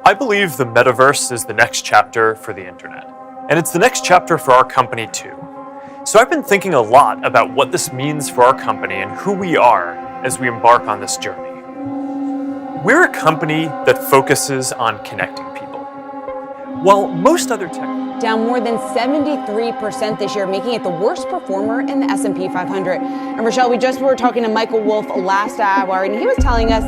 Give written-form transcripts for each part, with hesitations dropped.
I believe the metaverse is the next chapter for the internet. And it's the next chapter for our company too. So I've been thinking a lot about what this means for our company and who we are as we embark on this journey. We're a company that focuses on connecting people. While most other tech down more than 73% this year, making it the worst performer in the S&P 500. And Rochelle, we just were talking to Michael Wolf last hour, and he was telling us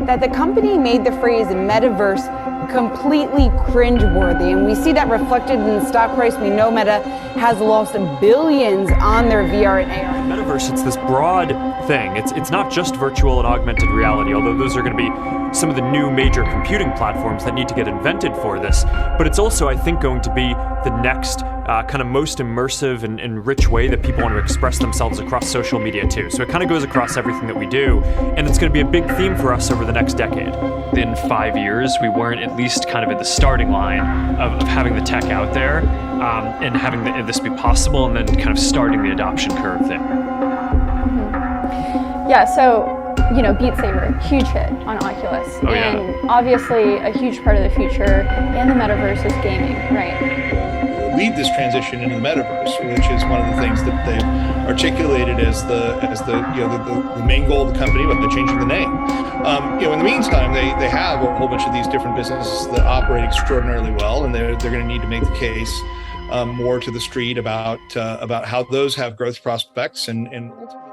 that the company made the phrase metaverse completely cringeworthy. And we see that reflected in the stock price. We know Meta has lost billions on their VR and AR. Metaverse, it's this broad thing. It's not just virtual and augmented reality, although those are going to be some of the new major computing platforms that need to get invented for this. But it's also, I think, going to be the next kind of most immersive and rich way that people want to express themselves across social media too. So it kind of goes across everything that we do, and it's going to be a big theme for us over the next decade. In 5 years, we weren't at least kind of at the starting line of having the tech out there and having this be possible, and then kind of starting the adoption curve there. Yeah, so Beat Saber, huge hit on Oculus, and obviously a huge part of the future in the metaverse is gaming, right? Lead this transition into the metaverse, which is one of the things that they've articulated as the main goal of the company, but they're changing the name. In the meantime, they have a whole bunch of these different businesses that operate extraordinarily well, and they're going to need to make the case more to the street about how those have growth prospects and ultimately.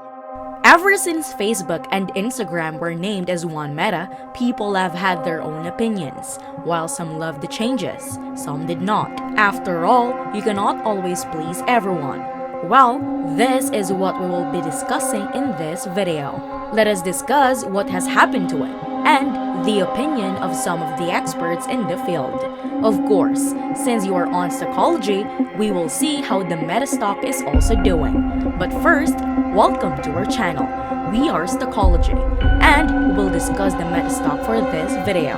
Ever since Facebook and Instagram were named as one Meta, people have had their own opinions. While some loved the changes, some did not. After all, you cannot always please everyone. Well, this is what we will be discussing in this video. Let us discuss what has happened to it and the opinion of some of the experts in the field. Of course, since you are on Stockology, we will see how the Meta stock is also doing. But first, welcome to our channel. We are Stockology, and we will discuss the Meta stock for this video.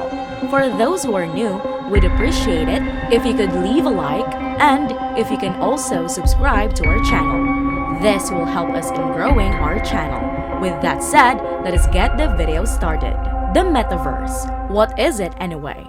For those who are new, we'd appreciate it if you could leave a like and if you can also subscribe to our channel. This will help us in growing our channel. With that said, let us get the video started. The Metaverse. What is it anyway?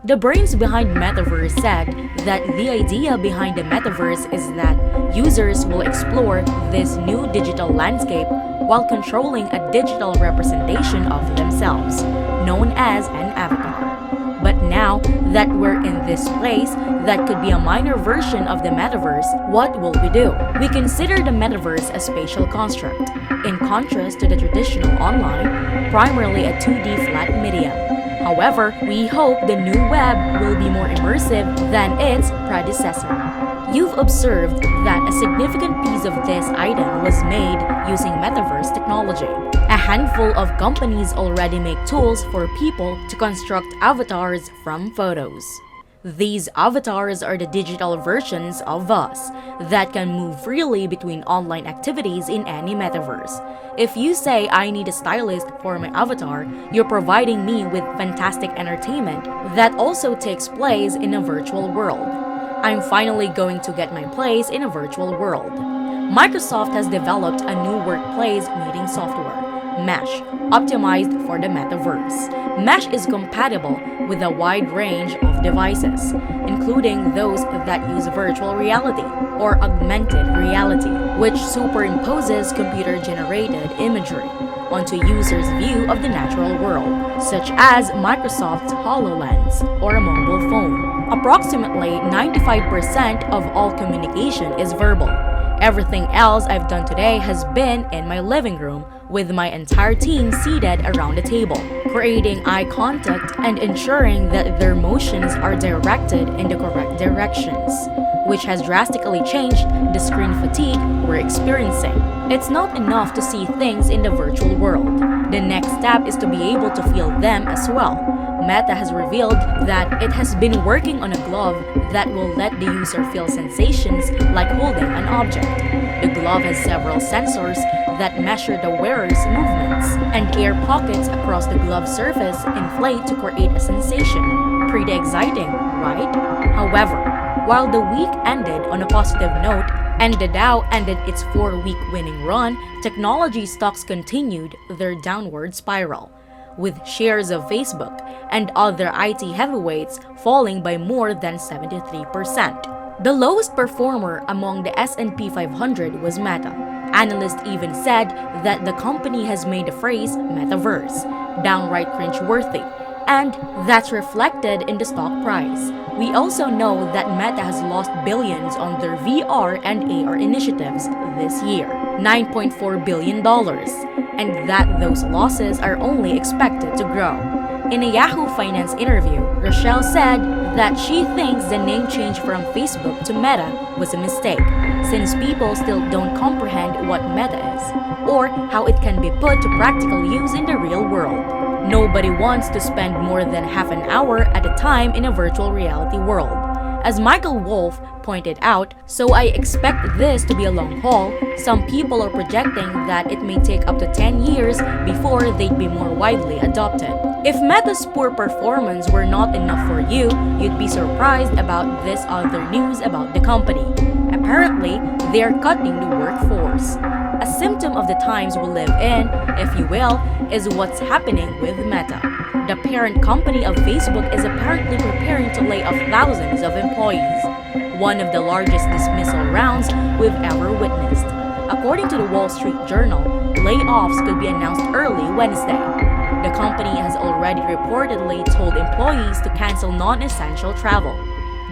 The brains behind Metaverse said that the idea behind the Metaverse is that users will explore this new digital landscape while controlling a digital representation of themselves, known as an avatar. But now that we're in this place that could be a minor version of the Metaverse, what will we do? We consider the Metaverse a spatial construct, in contrast to the traditional online, primarily a 2D flat medium. However, we hope the new web will be more immersive than its predecessor. You've observed that a significant piece of this item was made using metaverse technology. A handful of companies already make tools for people to construct avatars from photos. These avatars are the digital versions of us that can move freely between online activities in any metaverse. If you say I need a stylist for my avatar, you're providing me with fantastic entertainment that also takes place in a virtual world. I'm finally going to get my place in a virtual world. Microsoft has developed a new workplace meeting software, Mesh, optimized for the metaverse. Mesh is compatible with a wide range of devices, including those that use virtual reality or augmented reality, which superimposes computer-generated imagery onto users' view of the natural world, such as Microsoft's HoloLens or a mobile phone. Approximately 95% of all communication is verbal. Everything else I've done today has been in my living room with my entire team seated around the table, creating eye contact and ensuring that their motions are directed in the correct directions, which has drastically changed the screen fatigue we're experiencing. It's not enough to see things in the virtual world. The next step is to be able to feel them as well. Meta has revealed that it has been working on a glove that will let the user feel sensations like holding an object. The glove has several sensors that measure the wearer's movements, and air pockets across the glove surface inflate to create a sensation. Pretty exciting, right? However, while the week ended on a positive note and the Dow ended its 4-week winning run, technology stocks continued their downward spiral. with shares of Facebook and other IT heavyweights falling by more than 73%. The lowest performer among the S&P 500 was Meta. Analysts even said that the company has made the phrase metaverse downright cringeworthy, and that's reflected in the stock price. We also know that Meta has lost billions on their VR and AR initiatives this year, $9.4 billion, and that those losses are only expected to grow. In a Yahoo Finance interview, Rochelle said that she thinks the name change from Facebook to Meta was a mistake, since people still don't comprehend what Meta is, or how it can be put to practical use in the real world. Nobody wants to spend more than half an hour at a time in a virtual reality world. As Michael Wolff pointed out, so I expect this to be a long haul. Some people are projecting that it may take up to 10 years before they'd be more widely adopted. If Meta's poor performance were not enough for you, you'd be surprised about this other news about the company. Apparently, they are cutting the workforce. A symptom of the times we live in, if you will, is what's happening with Meta. The parent company of Facebook is apparently preparing to lay off thousands of employees, one of the largest dismissal rounds we've ever witnessed. According to the Wall Street Journal, layoffs could be announced early Wednesday. The company has already reportedly told employees to cancel non-essential travel.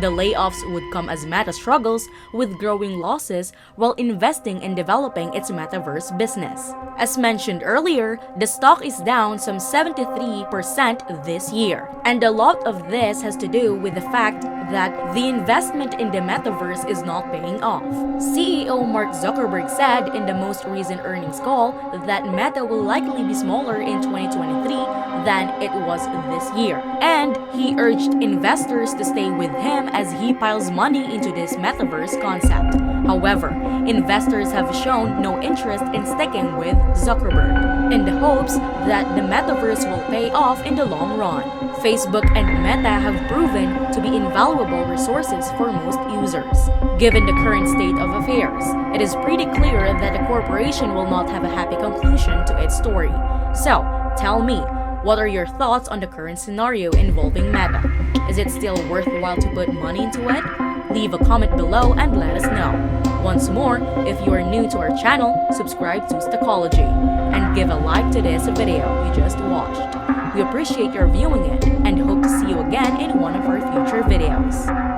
The layoffs would come as Meta struggles with growing losses while investing in developing its metaverse business. As mentioned earlier, the stock is down some 73% this year. And a lot of this has to do with the fact that the investment in the metaverse is not paying off. CEO Mark Zuckerberg said in the most recent earnings call that Meta will likely be smaller in 2023 than it was this year. And he urged investors to stay with him as he piles money into this metaverse concept. However, investors have shown no interest in sticking with Zuckerberg, in the hopes that the metaverse will pay off in the long run. Facebook and Meta have proven to be invaluable resources for most users. Given the current state of affairs, it is pretty clear that the corporation will not have a happy conclusion to its story. So, tell me, what are your thoughts on the current scenario involving Meta? Is it still worthwhile to put money into it? Leave a comment below and let us know. Once more, if you are new to our channel, subscribe to Stachology and give a like to this video you just watched. We appreciate your viewing it and hope to see you again in one of our future videos.